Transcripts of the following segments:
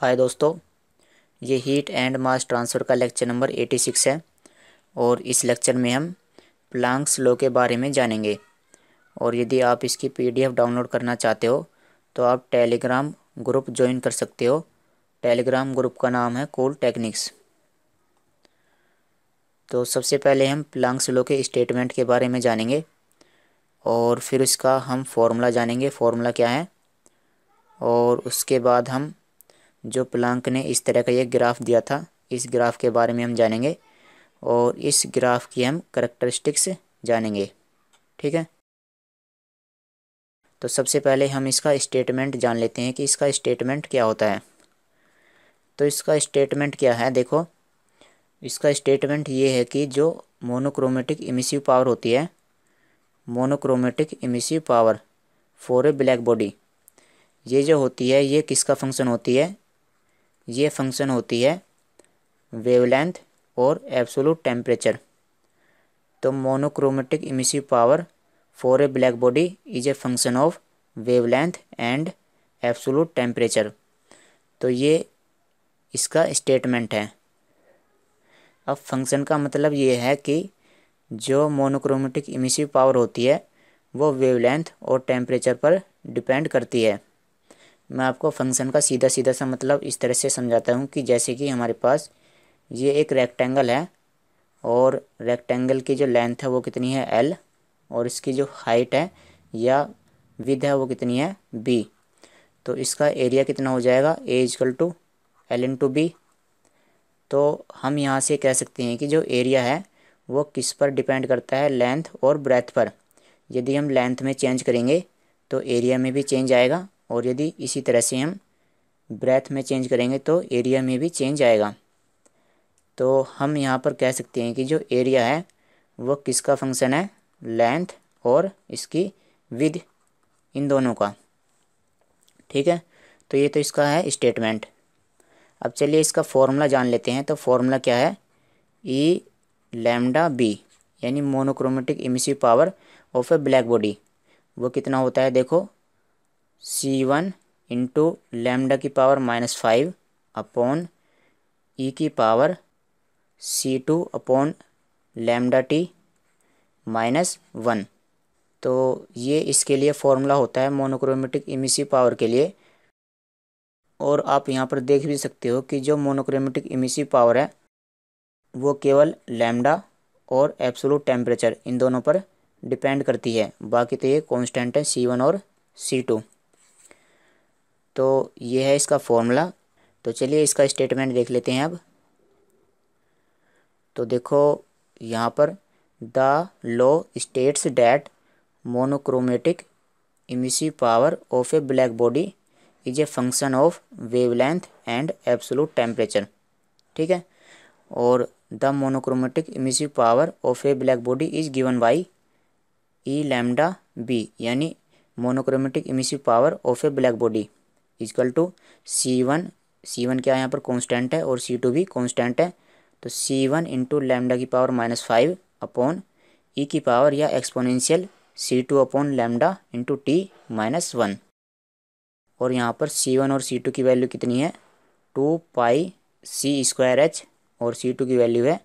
हाय दोस्तों, ये heat and mass transfer का लेक्चर नंबर 86 है। और इस लेक्चर में हम प्लांक्स लॉ के बारे में जानेंगे। और यदि आप इसकी पीडीएफ डाउनलोड करना चाहते हो तो आप टेलीग्राम ग्रुप ज्वाइन कर सकते हो। टेलीग्राम ग्रुप का नाम है कूल टेक्निक्स। तो सबसे पहले हम प्लांक्स लॉ के स्टेटमेंट के बारे में जानेंगे और फिर इसका हम फॉर्मूला जानेंगे, फॉर्मूला क्या है। और उसके बाद हम जो प्लांक ने इस तरह का ये ग्राफ दिया था, इस ग्राफ के बारे में हम जानेंगे और इस ग्राफ की हम करैक्टरिस्टिक्स जानेंगे। ठीक है, तो सबसे पहले हम इसका स्टेटमेंट जान लेते हैं कि इसका स्टेटमेंट क्या होता है। तो इसका स्टेटमेंट क्या है, देखो इसका स्टेटमेंट ये है कि जो मोनोक्रोमेटिक इमिसिव पावर होती है, monochromatic emissive power for a black body, ये जो होती है ये किसका फंक्शन होती है, ये फंक्शन होती है वेवलेंथ और एब्सोलूट टेम्परेचर। तो monochromatic emissive power for a black body is a function of wavelength and absolute temperature. तो ये इसका स्टेटमेंट है। अब फंक्शन का मतलब ये है कि जो मोनोक्रोमेटिक इमिसिव पावर होती है वो वेवलेंथ और टेम्परेचर पर डिपेंड करती है। मैं आपको फंक्शन का सीधा सीधा सा मतलब इस तरह से समझाता हूँ कि जैसे कि हमारे पास ये एक रेक्टेंगल है और रेक्टेंगल की जो लेंथ है वो कितनी है L, और इसकी जो हाइट है या विड्थ है वो कितनी है B। तो इसका एरिया कितना हो जाएगा A=L×B। तो हम यहाँ से कह सकते हैं कि जो एरिया है वो किस पर डिपेंड करता है, लेंथ और ब्रेथ पर। यदि हम लेंथ में चेंज करेंगे तो एरिया में भी चेंज आएगा, और यदि इसी तरह से हम ब्रेथ में चेंज करेंगे तो एरिया में भी चेंज आएगा। तो हम यहाँ पर कह सकते हैं कि जो एरिया है वो किसका फंक्शन है, लेंथ और इसकी विड्थ, इन दोनों का। ठीक है, तो ये तो इसका है स्टेटमेंट। अब चलिए इसका फॉर्मूला जान लेते हैं। तो फॉर्मूला क्या है, E λB, यानी monochromatic emissive power of a black body वो कितना होता है, देखो C1 × λ⁻5 अपॉन e⁻C2/λT-1। तो ये इसके लिए फॉर्मूला होता है मोनोक्रोमेटिक इमिसिव पावर के लिए। और आप यहाँ पर देख भी सकते हो कि जो मोनोक्रोमेटिक इमिसिव पावर है वो केवल लैम्डा और एब्सोलूट टेम्परेचर इन दोनों पर डिपेंड करती है, बाकी तो ये कांस्टेंट है C1 और C2। तो ये है इसका फॉर्मूला। तो चलिए इसका स्टेटमेंट देख लेते हैं अब। तो देखो यहाँ पर the law states that monochromatic emissive power of a black body is a function of wavelength and absolute temperature. ठीक है, और the monochromatic emissive power of a black body is given by E λB, यानी monochromatic emissive power of a black body equal to C1 क्या है यहाँ पर constant है और C2 भी कांस्टेंट है। तो C1 × λ⁻5 अपॉन E की पावर या एक्सपोनेंशियल C2/λ×T-1। और यहाँ पर C1 और C2 की वैल्यू कितनी है, 2πc²h, और C2 की वैल्यू है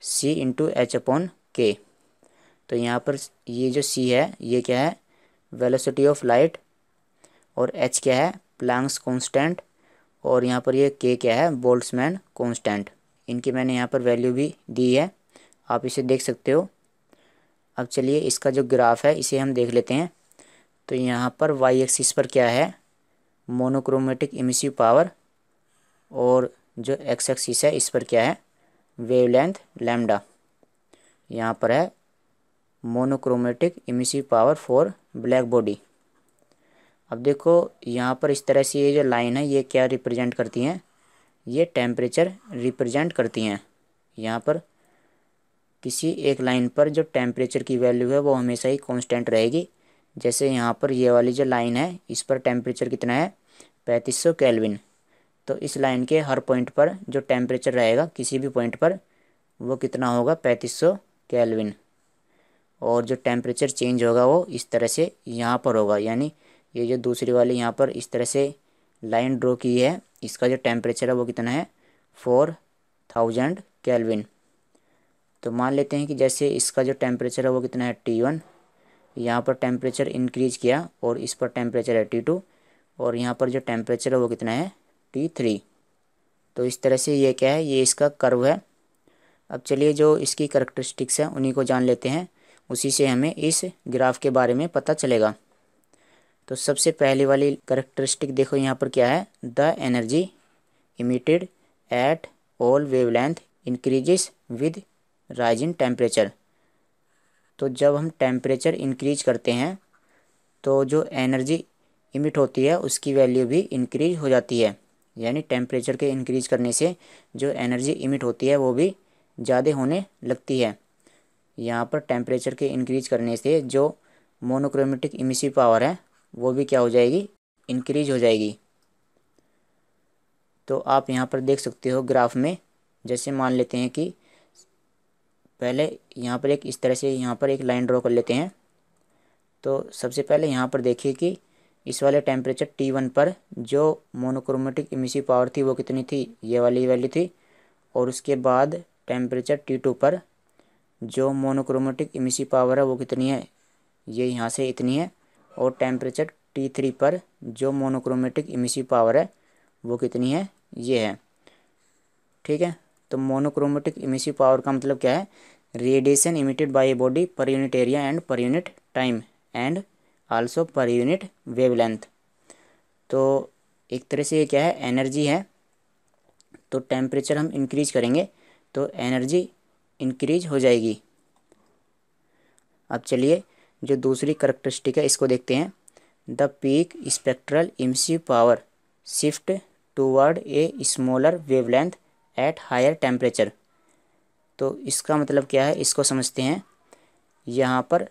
C × h/k। तो यहाँ पर ये जो C है ये क्या है, वेलोसिटी ऑफ लाइट, और h क्या है, प्लैंक्स कांस्टेंट, और यहाँ पर ये k क्या है, बोल्ट्जमैन कांस्टेंट। इनकी मैंने यहाँ पर वैल्यू भी दी है, आप इसे देख सकते हो। अब चलिए इसका जो ग्राफ है इसे हम देख लेते हैं। तो यहाँ पर y एक्सिस पर क्या है, मोनोक्रोमेटिक इमिसिव पावर, और जो x एक्सिस है इस पर क्या है, वेवलेंथ लैम्डा। यहाँ पर है monochromatic emissive power for black body. अब देखो यहाँ पर इस तरह से ये जो लाइन है ये क्या रिप्रेजेंट करती हैं, ये टेम्परेचर रिप्रेजेंट करती हैं। यहाँ पर किसी एक लाइन पर जो टेम्परेचर की वैल्यू है वो हमेशा ही कांस्टेंट रहेगी। जैसे यहाँ पर ये वाली जो लाइन है इस पर टेम्परेचर कितना है, 3500 केल्विन। तो इस लाइन के हर पॉइंट पर जो टेम्परेचर रहेगा किसी भी पॉइंट पर वो कितना होगा, 3500 केल्विन। और जो टेम्परेचर चेंज होगा वो इस तरह से यहाँ पर होगा, यानी ये जो दूसरी वाली यहाँ पर इस तरह से लाइन ड्रॉ की है इसका जो टेम्परेचर है वो कितना है 4000 केल्विन। तो मान लेते हैं कि जैसे इसका जो टेम्परेचर है वो कितना है T1, यहाँ पर टेम्परेचर इंक्रीज किया और इस पर टेम्परेचर है T2 और यहाँ पर जो टेम्परेचर है वो कितना है T3। तो इस तरह से ये क्या है, ये इसका कर्व है। अब चलिए जो इसकी करैक्टरिस्टिक्स हैं उन्हीं को जान लेते हैं, उसी से हमें इस ग्राफ के बारे में पता चलेगा। तो सबसे पहली वाली करैक्टरिस्टिक देखो यहाँ पर क्या है, the energy emitted at all wavelength increases with rise in temperature. तो जब हम टेम्परेचर इंक्रीज करते हैं तो जो एनर्जी इमिट होती है उसकी वैल्यू भी इंक्रीज हो जाती है, यानी टेम्परेचर के इंक्रीज करने से जो एनर्जी इमिट होती है वो भी ज़्यादा होने लगती है। यहाँ पर टेम्परेचर के इंक्रीज करने से जो मोनोक्रोमेटिक इमिसिव पावर है वो भी क्या हो जाएगी, इंक्रीज हो जाएगी। तो आप यहाँ पर देख सकते हो ग्राफ में, जैसे मान लेते हैं कि पहले यहाँ पर एक इस तरह से यहाँ पर एक लाइन ड्रॉ कर लेते हैं। तो सबसे पहले यहाँ पर देखिए कि इस वाले टेम्परेचर T1 पर जो मोनोक्रोमेटिक इमिसिव पावर थी वो कितनी थी, ये वाली वैल्यू थी। और उसके बाद टेम्परेचर T2 पर जो मोनोक्रोमेटिक इमिसिव पावर है वो कितनी है, ये यहाँ से इतनी है। और टेम्परेचर T3 पर जो मोनोक्रोमेटिक इमिसिव पावर है वो कितनी है, ये है। ठीक है, तो मोनोक्रोमेटिक इमिसिव पावर का मतलब क्या है, radiation emitted by a body per unit area and per unit time and also per unit wavelength. तो एक तरह से ये क्या है, एनर्जी है। तो टेम्परेचर हम इंक्रीज करेंगे तो एनर्जी इंक्रीज हो जाएगी। अब चलिए जो दूसरी करैक्टरिस्टिक है इसको देखते हैं। The peak spectral emissive power shift toward a smaller wavelength at higher temperature. तो इसका मतलब क्या है, इसको समझते हैं। यहाँ पर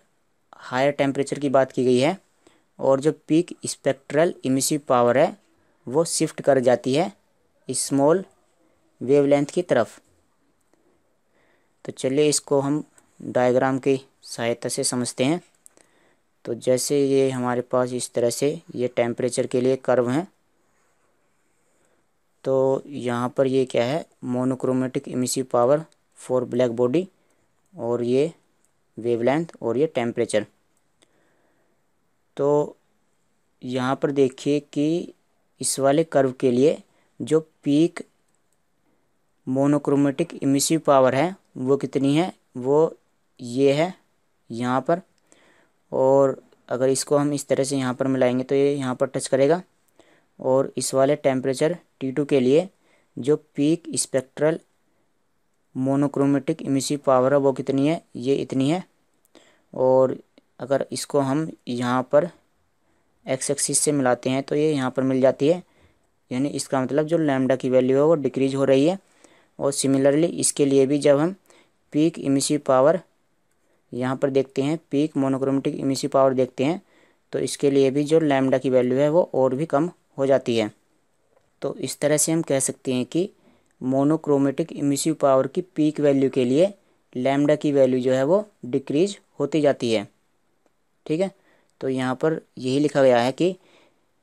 हायर टेम्परेचर की बात की गई है और जो पीक स्पेक्ट्रल इमिसिव पावर है वो शिफ्ट कर जाती है स्मॉल वेवलेंथ की तरफ। तो चलिए इसको हम डायग्राम की सहायता से समझते हैं। तो जैसे ये हमारे पास इस तरह से ये टेम्परेचर के लिए कर्व हैं। तो यहाँ पर ये क्या है, monochromatic emissive power for black body और ये वेवलेंथ और ये टेम्परेचर। तो यहाँ पर देखिए कि इस वाले कर्व के लिए जो पीक मोनोक्रोमेटिक इमिसिव पावर है वो कितनी है, वो ये है यहाँ पर। और अगर इसको हम इस तरह से यहाँ पर मिलाएंगे तो ये यहाँ पर टच करेगा। और इस वाले टेम्परेचर T2 के लिए जो peak spectral monochromatic emissive power है वो कितनी है, ये इतनी है। और अगर इसको हम यहाँ पर एक्स एक्सिस से मिलाते हैं तो ये यहाँ पर मिल जाती है, यानी इसका मतलब जो लैम्डा की वैल्यू है वो डिक्रीज हो रही है। और सिमिलरली इसके लिए भी जब हम पीक इमिसिव पावर यहाँ पर देखते हैं, पीक मोनोक्रोमेटिक इमिसिव पावर देखते हैं, तो इसके लिए भी जो लैम्डा की वैल्यू है वो और भी कम हो जाती है। तो इस तरह से हम कह सकते हैं कि मोनोक्रोमेटिक इमिसिव पावर की पीक वैल्यू के लिए लैम्डा की वैल्यू जो है वो डिक्रीज होती जाती है। ठीक है, तो यहाँ पर यही लिखा गया है कि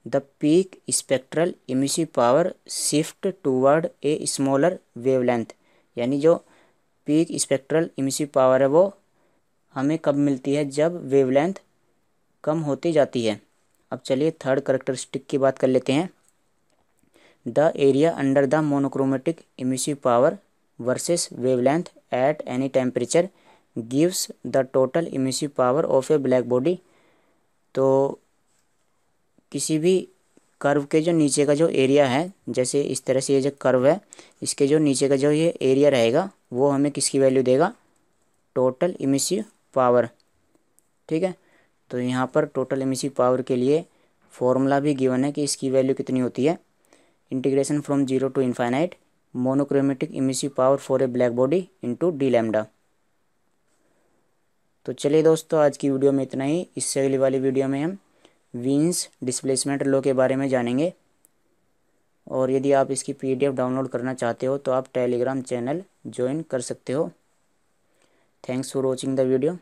the peak spectral emissive power shift toward a smaller wavelength, यानी जो पीक स्पेक्ट्रल इमिसिव पावर है वो हमें कब मिलती है, जब वेवलेंथ कम होती जाती है। अब चलिए थर्ड करैक्टरिस्टिक की बात कर लेते हैं। The area under the monochromatic emissive power versus wavelength at any temperature gives the total emissive power of a black body. तो किसी भी कर्व के जो नीचे का जो एरिया है, जैसे इस तरह से ये जो कर्व है इसके जो नीचे का जो ये एरिया रहेगा वो हमें किसकी वैल्यू देगा, टोटल इमिसिव पावर। ठीक है, तो यहाँ पर टोटल इमिसिव पावर के लिए फॉर्मूला भी गिवन है कि इसकी वैल्यू कितनी होती है, integration from 0 to infinite monochromatic emissive power for a black body into d lambda. तो चलिए दोस्तों आज की वीडियो में इतना ही। इससे अगली वाली वीडियो में हम वीन्स डिस्प्लेसमेंट लॉ के बारे में जानेंगे। और यदि आप इसकी PDF डाउनलोड करना चाहते हो तो आप टेलीग्राम चैनल ज्वाइन कर सकते हो। Thanks for watching the video.